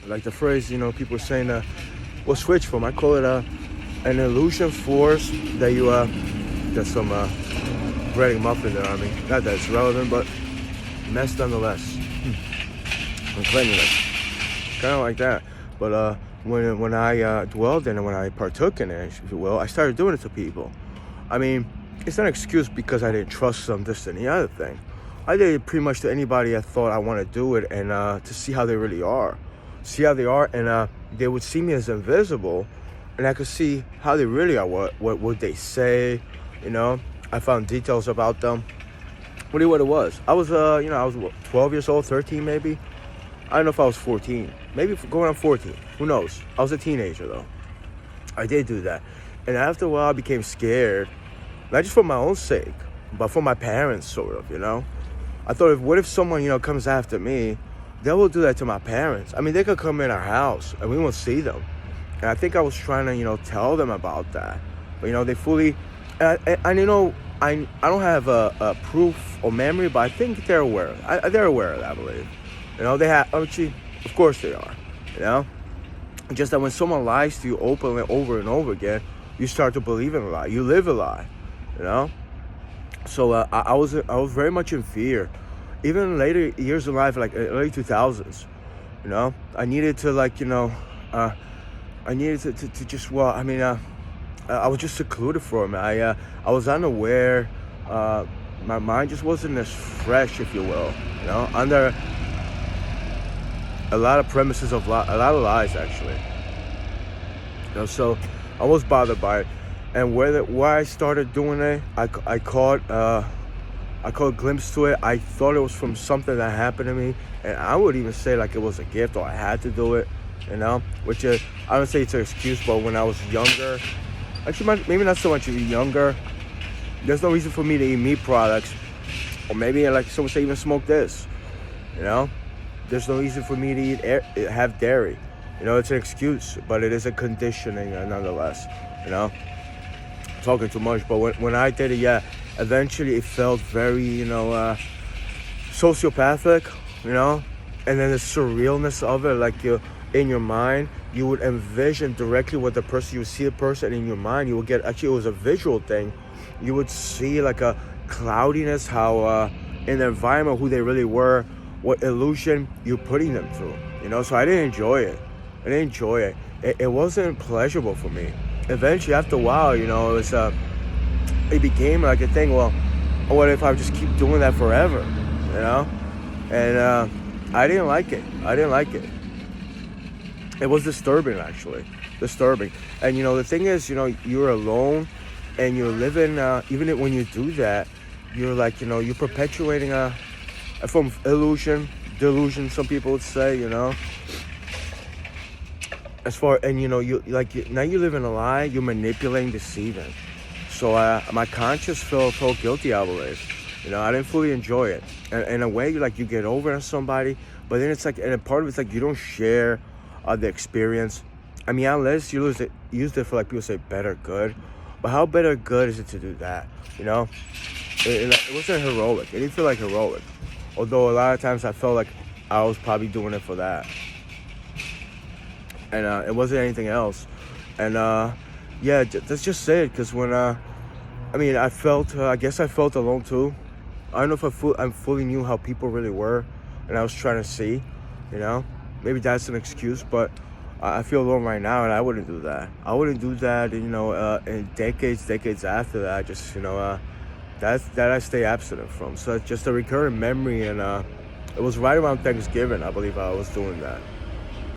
Like the phrase, people saying, what's switch from? I call it an illusion force that that's some breading muffin there on me. Not that it's relevant, but mess nonetheless. And cleanliness. Kind of like that. But when I dwelled in it, when I partook in it, if you will, I started doing it to people. I mean, it's not an excuse because I didn't trust them, this and the other thing. I did it pretty much to anybody I thought I want to do it, and to see how they really are. See how they are, and they would see me as invisible, and I could see how they really are, what they say, I found details about them. What it was. I was, I was 12 years old, 13 maybe. I don't know if I was 14, maybe going on 14, who knows. I was a teenager though. I did do that. And after a while I became scared, not just for my own sake, but for my parents sort of, I thought, what if someone, comes after me, they will do that to my parents. I mean, they could come in our house and we won't see them. And I think I was trying to, tell them about that. But, they fully, I don't have a proof or memory, but I think they're aware. They're aware of that, I believe. They have, actually, of course they are, Just that when someone lies to you openly over and over again, you start to believe in a lie. You live a lie, So I was very much in fear. Even in later years of life, like early 2000s, I needed to I needed to just, I was just secluded from it. I was unaware. My mind just wasn't as fresh, if you will, under a lot of premises of a lot of lies, actually. So I was bothered by it, and where I started doing it, I caught a glimpse to it. I thought it was from something that happened to me, and I would even say like it was a gift or I had to do it, which is, I don't say it's an excuse, but when I was younger, actually maybe not so much younger, there's no reason for me to eat meat products, or maybe like someone say even smoke this, There's no reason for me to have dairy. It's an excuse, but it is a conditioning nonetheless, Talking too much, but when I did it, yeah, eventually it felt very, sociopathic, and then the surrealness of it, like in your mind, you would envision directly what the person, you would see the person in your mind, you would get, actually it was a visual thing, you would see like a cloudiness, how in the environment, who they really were, what illusion you're putting them through, so I didn't enjoy it. It wasn't pleasurable for me. Eventually, after a while, it became like a thing, well, what if I just keep doing that forever, And I didn't like it. It was disturbing, actually. And, the thing is, you're alone and you're living, even when you do that, you're like, you're perpetuating a form of delusion, some people would say, and you like, now you live in a lie, you're manipulating, deceiving. So my conscience felt guilty, I believe. I didn't fully enjoy it. And in a way, you get over on somebody, but then it's like, and a part of it's like you don't share the experience. I mean, unless you use it for, like, people say better good, but how better good is it to do that? It wasn't heroic. It didn't feel like heroic. Although a lot of times I felt like I was probably doing it for that. And it wasn't anything else. And yeah, let's just say it, because when I guess I felt alone too. I don't know if I fully knew how people really were, and I was trying to see, maybe that's an excuse, but I feel alone right now, and I wouldn't do that. In decades after that, just that I stay abstinent from. So it's just a recurring memory, and it was right around Thanksgiving, I believe I was doing that.